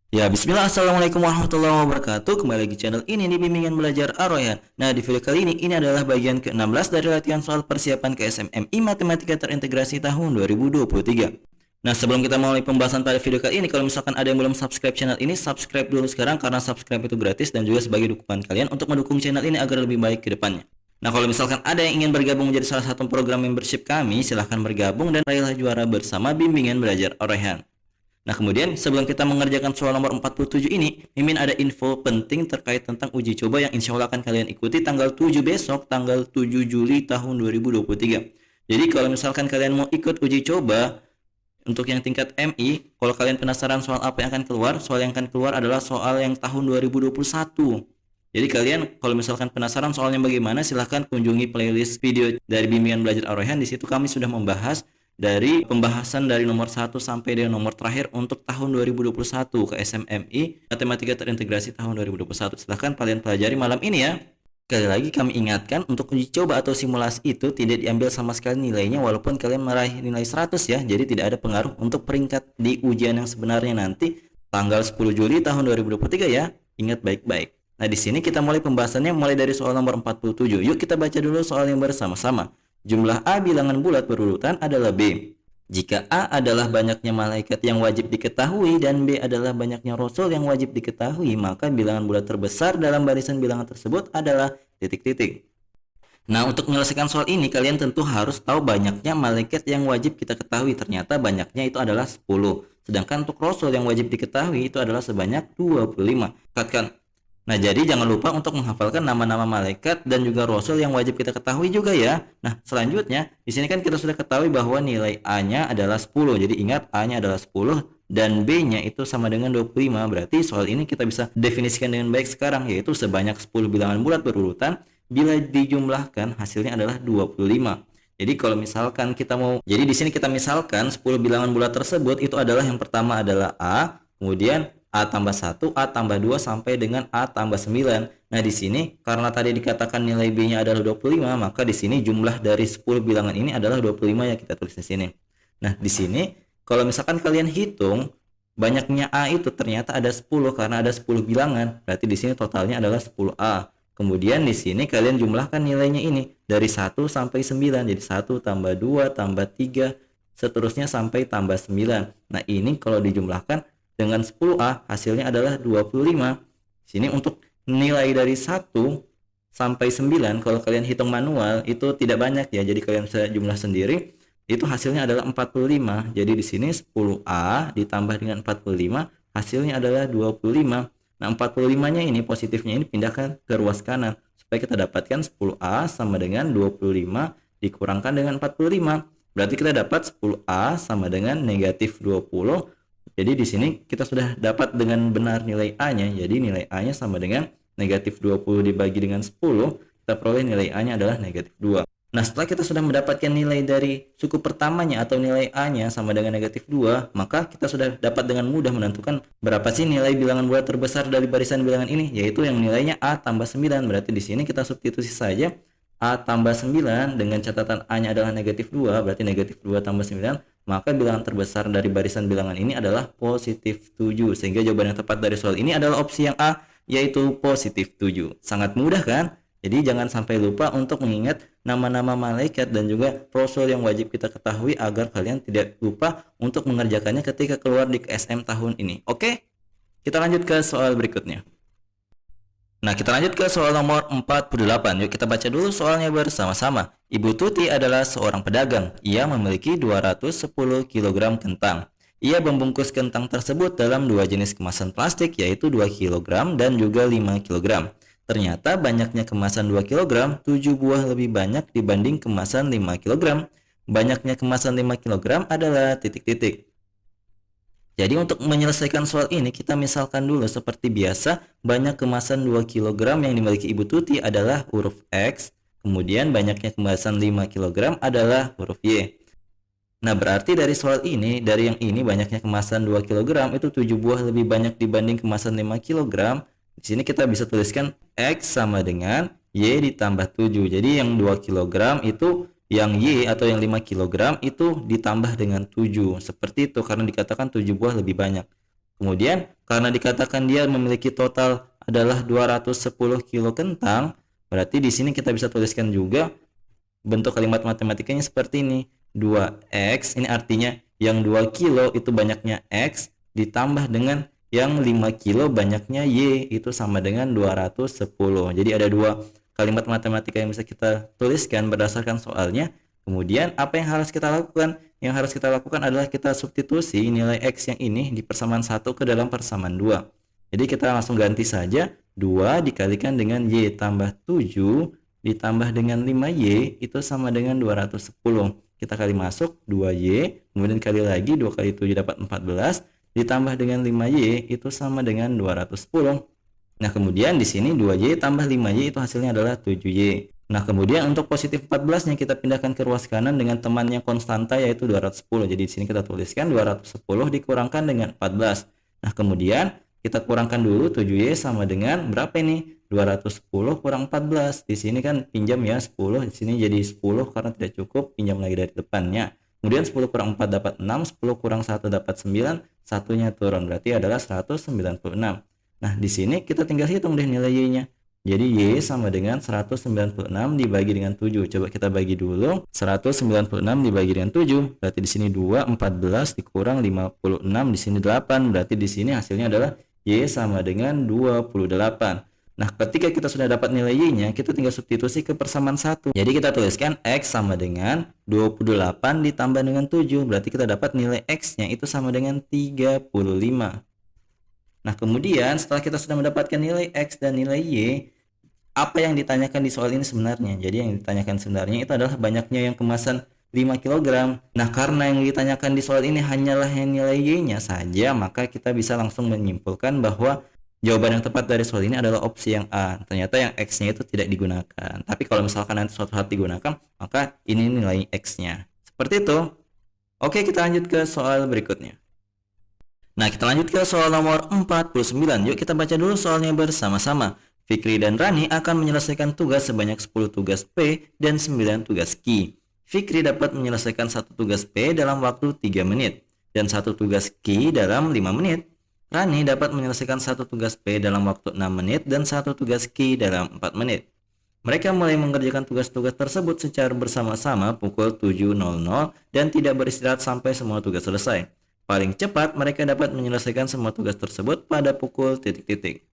Ya, bismillah, assalamualaikum warahmatullahi wabarakatuh. Kembali lagi channel ini di Bimbingan Belajar Ar-Royan. Nah, di video kali ini adalah bagian ke-16 dari latihan soal persiapan KSMMI Matematika Terintegrasi tahun 2023. Nah, sebelum kita mulai pembahasan pada video kali ini, kalau misalkan ada yang belum subscribe channel ini, subscribe dulu sekarang karena subscribe itu gratis dan juga sebagai dukungan kalian untuk mendukung channel ini agar lebih baik ke depannya. Nah, kalau misalkan ada yang ingin bergabung menjadi salah satu program membership kami, silahkan bergabung dan raihlah juara bersama Bimbingan Belajar Ar-Royan. Nah, kemudian sebelum kita mengerjakan soal nomor 47 ini, Mimin ada info penting terkait tentang uji coba yang insya Allah akan kalian ikuti tanggal 7 besok, tanggal 7 Juli tahun 2023. Jadi kalau misalkan kalian mau ikut uji coba untuk yang tingkat MI, kalau kalian penasaran soal apa yang akan keluar, soal yang akan keluar adalah soal yang tahun 2021. Jadi kalian kalau misalkan penasaran soalnya bagaimana, silahkan kunjungi playlist video dari Bimbingan Belajar Ar-Royan. Di situ kami sudah membahas dari pembahasan dari nomor 1 sampai dengan nomor terakhir untuk tahun 2021 ke SMMI Matematika Terintegrasi tahun 2021. Silahkan kalian pelajari malam ini ya. Sekali lagi kami ingatkan untuk uji coba atau simulasi itu tidak diambil sama sekali nilainya walaupun kalian meraih nilai 100 ya. Jadi tidak ada pengaruh untuk peringkat di ujian yang sebenarnya nanti tanggal 10 Juli tahun 2023 ya. Ingat baik-baik. Nah, di sini kita mulai pembahasannya mulai dari soal nomor 47. Yuk kita baca dulu soal yang bersama-sama. Jumlah A bilangan bulat berurutan adalah B. Jika A adalah banyaknya malaikat yang wajib diketahui dan B adalah banyaknya rasul yang wajib diketahui, maka bilangan bulat terbesar dalam barisan bilangan tersebut adalah titik-titik. Nah, untuk menyelesaikan soal ini kalian tentu harus tahu banyaknya malaikat yang wajib kita ketahui. Ternyata banyaknya itu adalah 10. Sedangkan untuk rasul yang wajib diketahui itu adalah sebanyak 25. Katakan. Nah, jadi jangan lupa untuk menghafalkan nama-nama malaikat dan juga rasul yang wajib kita ketahui juga ya. Nah, selanjutnya di sini kan kita sudah ketahui bahwa nilai A-nya adalah 10. Jadi ingat A-nya adalah 10 dan B-nya itu sama dengan 25. Berarti soal ini kita bisa definisikan dengan baik sekarang, yaitu sebanyak 10 bilangan bulat berurutan bila dijumlahkan hasilnya adalah 25. Jadi kalau misalkan kita mau, jadi di sini kita misalkan 10 bilangan bulat tersebut itu adalah yang pertama adalah A, kemudian A tambah 1, A tambah 2 sampai dengan A tambah 9. Nah, di sini karena tadi dikatakan nilai B-nya adalah 25, maka di sini jumlah dari 10 bilangan ini adalah 25 yang kita tulis di sini. Nah, di sini kalau misalkan kalian hitung banyaknya A itu ternyata ada 10 karena ada 10 bilangan. Berarti di sini totalnya adalah 10A. Kemudian di sini kalian jumlahkan nilainya ini dari 1 sampai 9. Jadi 1 tambah 2 tambah 3 seterusnya sampai tambah 9. Nah, ini kalau dijumlahkan dengan 10A hasilnya adalah 25. Sini untuk nilai dari 1 sampai 9 kalau kalian hitung manual itu tidak banyak ya. Jadi kalian bisa jumlah sendiri. Itu hasilnya adalah 45. Jadi di sini 10A ditambah dengan 45 hasilnya adalah 25. Nah, 45-nya ini positifnya ini pindahkan ke ruas kanan supaya kita dapatkan 10A sama dengan 25 dikurangkan dengan 45. Berarti kita dapat 10A sama dengan negatif 20. Jadi di sini kita sudah dapat dengan benar nilai A-nya. Jadi nilai A-nya sama dengan negatif 20 dibagi dengan 10. Kita peroleh nilai A-nya adalah negatif 2. Nah, setelah kita sudah mendapatkan nilai dari suku pertamanya atau nilai A-nya sama dengan negatif 2, maka kita sudah dapat dengan mudah menentukan berapa sih nilai bilangan bulat terbesar dari barisan bilangan ini, yaitu yang nilainya A tambah 9. Berarti di sini kita substitusi saja A tambah 9 dengan catatan A-nya adalah negatif 2, berarti negatif 2 tambah 9, maka bilangan terbesar dari barisan bilangan ini adalah positif 7. Sehingga jawaban yang tepat dari soal ini adalah opsi yang A, yaitu positif 7. Sangat mudah kan? Jadi jangan sampai lupa untuk mengingat nama-nama malaikat dan juga rasul yang wajib kita ketahui agar kalian tidak lupa untuk mengerjakannya ketika keluar di KSM tahun ini. Oke? Kita lanjut ke soal berikutnya. Nah, kita lanjut ke soal nomor 48. Yuk kita baca dulu soalnya bersama-sama. Ibu Tuti adalah seorang pedagang. Ia memiliki 210 kg kentang. Ia membungkus kentang tersebut dalam dua jenis kemasan plastik, yaitu 2 kg dan juga 5 kg. Ternyata banyaknya kemasan 2 kg, 7 buah lebih banyak dibanding kemasan 5 kg. Banyaknya kemasan 5 kg adalah titik-titik. Jadi untuk menyelesaikan soal ini kita misalkan dulu seperti biasa, banyak kemasan 2 kg yang dimiliki Ibu Tuti adalah huruf X, kemudian banyaknya kemasan 5 kg adalah huruf Y. Nah, berarti dari soal ini, dari yang ini banyaknya kemasan 2 kg itu 7 buah lebih banyak dibanding kemasan 5 kg. Di sini kita bisa tuliskan X sama dengan Y ditambah 7. Jadi yang 2 kg itu yang Y atau yang 5 kg itu ditambah dengan 7. Seperti itu karena dikatakan 7 buah lebih banyak. Kemudian karena dikatakan dia memiliki total adalah 210 kilo kentang, berarti di sini kita bisa tuliskan juga bentuk kalimat matematikanya seperti ini. 2x ini artinya yang 2 kilo itu banyaknya x ditambah dengan yang 5 kilo banyaknya y, itu sama dengan 210. Jadi ada dua kalimat matematika yang bisa kita tuliskan berdasarkan soalnya. Kemudian apa yang harus kita lakukan? Yang harus kita lakukan adalah kita substitusi nilai x yang ini di persamaan 1 ke dalam persamaan 2. Jadi kita langsung ganti saja 2 dikalikan dengan y tambah 7 ditambah dengan 5y itu sama dengan 210. Kita kali masuk 2y, kemudian kali lagi 2 kali 7 dapat 14 ditambah dengan 5y itu sama dengan 210. Nah, kemudian di sini 2y tambah 5y itu hasilnya adalah 7y. Nah, kemudian untuk positif 14-nya kita pindahkan ke ruas kanan dengan temannya konstanta yaitu 210. Jadi di sini kita tuliskan 210 dikurangkan dengan 14. Nah, kemudian kita kurangkan dulu 7y sama dengan berapa ini? 210 kurang 14. Di sini kan pinjam ya 10, di sini jadi 10 karena tidak cukup, pinjam lagi dari depannya. Kemudian 10 kurang 4 dapat 6, 10 kurang 1 dapat 9, satunya turun, berarti adalah 196. Nah, di sini kita tinggal hitung deh nilai y-nya. Jadi y sama dengan 196 dibagi dengan 7. Coba kita bagi dulu. 196 dibagi dengan 7. Berarti di sini 2, 14 dikurang 56, di sini 8. Berarti di sini hasilnya adalah y sama dengan 28. Nah, ketika kita sudah dapat nilai y-nya, kita tinggal substitusi ke persamaan 1. Jadi kita tuliskan x sama dengan 28 ditambah dengan 7. Berarti kita dapat nilai x-nya itu sama dengan 35. Nah, kemudian setelah kita sudah mendapatkan nilai x dan nilai y, apa yang ditanyakan di soal ini sebenarnya? Jadi yang ditanyakan sebenarnya itu adalah banyaknya yang kemasan 5 kg. Nah, karena yang ditanyakan di soal ini hanyalah yang nilai y-nya saja, maka kita bisa langsung menyimpulkan bahwa jawaban yang tepat dari soal ini adalah opsi yang A. Ternyata yang X-nya itu tidak digunakan. Tapi kalau misalkan nanti suatu saat digunakan, maka ini nilai X-nya. Seperti itu. Oke, kita lanjut ke soal berikutnya. Nah, kita lanjut ke soal nomor 49. Yuk kita baca dulu soalnya bersama-sama. Fikri dan Rani akan menyelesaikan tugas sebanyak 10 tugas P dan 9 tugas Q. Fikri dapat menyelesaikan satu tugas P dalam waktu 3 menit dan satu tugas Q dalam 5 menit. Rani dapat menyelesaikan satu tugas P dalam waktu 6 menit dan satu tugas Q dalam 4 menit. Mereka mulai mengerjakan tugas-tugas tersebut secara bersama-sama pukul 7.00 dan tidak beristirahat sampai semua tugas selesai. Paling cepat mereka dapat menyelesaikan semua tugas tersebut pada pukul titik-titik.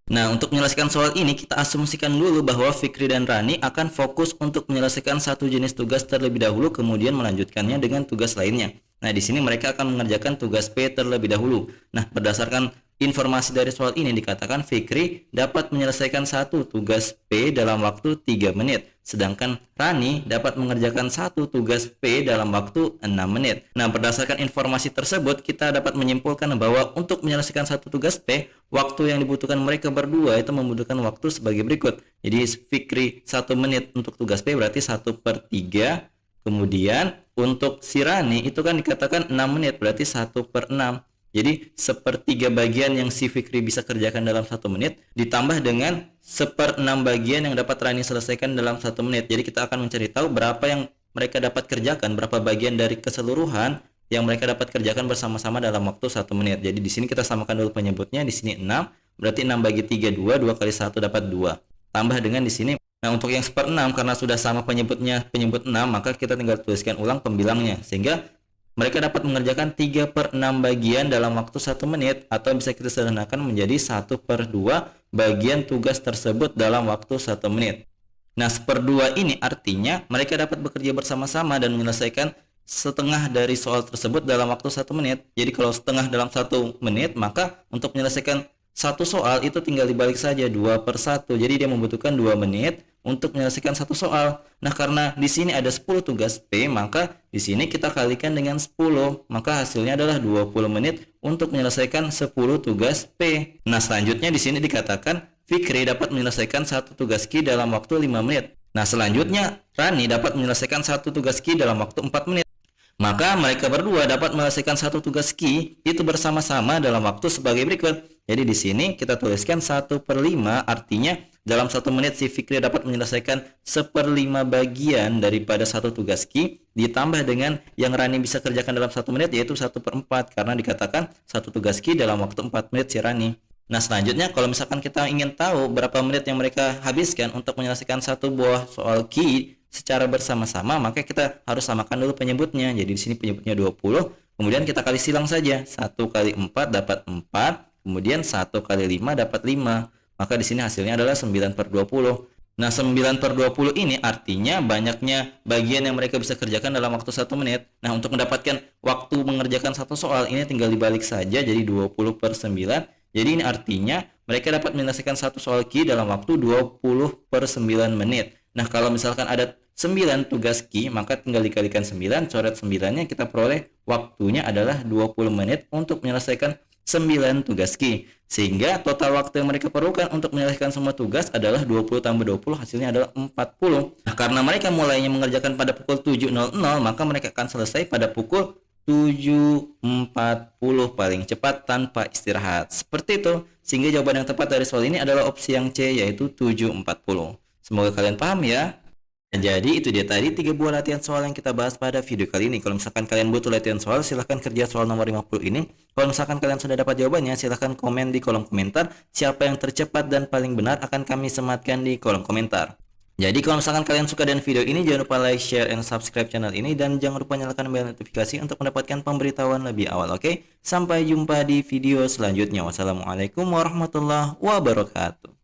Nah, untuk menyelesaikan soal ini kita asumsikan dulu bahwa Fikri dan Rani akan fokus untuk menyelesaikan satu jenis tugas terlebih dahulu kemudian melanjutkannya dengan tugas lainnya. Nah, di sini mereka akan mengerjakan tugas P terlebih dahulu. Nah, berdasarkan informasi dari soal ini dikatakan Fikri dapat menyelesaikan satu tugas P dalam waktu 3 menit. Sedangkan Rani dapat mengerjakan satu tugas P dalam waktu 6 menit. Nah, berdasarkan informasi tersebut kita dapat menyimpulkan bahwa untuk menyelesaikan satu tugas P, waktu yang dibutuhkan mereka berdua itu membutuhkan waktu sebagai berikut. Jadi Fikri 1 menit untuk tugas P berarti 1/3. Kemudian untuk si Rani itu kan dikatakan 6 menit berarti 1/6. Jadi 1/3 bagian yang si Fikri bisa kerjakan dalam 1 menit ditambah dengan 1/6 bagian yang dapat Rani selesaikan dalam 1 menit. Jadi kita akan mencari tahu berapa yang mereka dapat kerjakan, berapa bagian dari keseluruhan yang mereka dapat kerjakan bersama-sama dalam waktu 1 menit. Jadi di sini kita samakan dulu penyebutnya, di sini 6, berarti 6 bagi 3 2, 2 kali 1 dapat 2. Tambah dengan di sini. Nah, untuk yang 1/6 karena sudah sama penyebutnya, penyebut 6, maka kita tinggal tuliskan ulang pembilangnya sehingga mereka dapat mengerjakan 3/6 bagian dalam waktu 1 menit atau bisa kita sederhanakan menjadi 1/2 bagian tugas tersebut dalam waktu 1 menit. Nah, 1/2 ini artinya mereka dapat bekerja bersama-sama dan menyelesaikan setengah dari soal tersebut dalam waktu 1 menit. Jadi kalau setengah dalam 1 menit, maka untuk menyelesaikan satu soal itu tinggal dibalik saja 2/1. Jadi dia membutuhkan 2 menit untuk menyelesaikan satu soal. Nah, karena di sini ada 10 tugas P, maka di sini kita kalikan dengan 10, maka hasilnya adalah 20 menit untuk menyelesaikan 10 tugas P. Nah, selanjutnya di sini dikatakan Fikri dapat menyelesaikan satu tugas Q dalam waktu 5 menit. Nah, selanjutnya Rani dapat menyelesaikan satu tugas Q dalam waktu 4 menit. Maka mereka berdua dapat menyelesaikan satu tugas Q itu bersama-sama dalam waktu sebagai berikut. Jadi di sini kita tuliskan 1/5 artinya dalam 1 menit si Fikri dapat menyelesaikan 1/5 bagian daripada satu tugas Ki, ditambah dengan yang Rani bisa kerjakan dalam 1 menit yaitu 1/4, karena dikatakan satu tugas Ki dalam waktu 4 menit si Rani. Nah, selanjutnya kalau misalkan kita ingin tahu berapa menit yang mereka habiskan untuk menyelesaikan satu buah soal Ki secara bersama-sama, maka kita harus samakan dulu penyebutnya. Jadi di sini penyebutnya 20, kemudian kita kali silang saja. 1 kali 4 dapat 4, kemudian 1 kali 5 dapat 5. Maka di sini hasilnya adalah 9/20. Nah, 9/20 ini artinya banyaknya bagian yang mereka bisa kerjakan dalam waktu 1 menit. Nah, untuk mendapatkan waktu mengerjakan satu soal ini tinggal dibalik saja jadi 20/9. Jadi ini artinya mereka dapat menyelesaikan satu soal Ki dalam waktu 20/9 menit. Nah, kalau misalkan ada 9 tugas Ki, maka tinggal dikalikan 9, coret 9-nya, kita peroleh waktunya adalah 20 menit untuk menyelesaikan 9 tugas Ki. Sehingga total waktu yang mereka perlukan untuk menyelesaikan semua tugas adalah 20 tambah 20, hasilnya adalah 40. Nah, karena mereka mulainya mengerjakan pada pukul 7.00, maka mereka akan selesai pada pukul 7.40 paling cepat tanpa istirahat. Seperti itu. Sehingga jawaban yang tepat dari soal ini adalah opsi yang C, yaitu 7.40. Semoga kalian paham ya. Nah, jadi itu dia tadi 3 buah latihan soal yang kita bahas pada video kali ini. Kalau misalkan kalian butuh latihan soal, silahkan kerja soal nomor 50 ini. Kalau misalkan kalian sudah dapat jawabannya, silahkan komen di kolom komentar. Siapa yang tercepat dan paling benar akan kami sematkan di kolom komentar. Jadi kalau misalkan kalian suka dengan video ini, jangan lupa like, share, and subscribe channel ini. Dan jangan lupa nyalakan bel notifikasi untuk mendapatkan pemberitahuan lebih awal, oke? Sampai jumpa di video selanjutnya. Wassalamualaikum warahmatullahi wabarakatuh.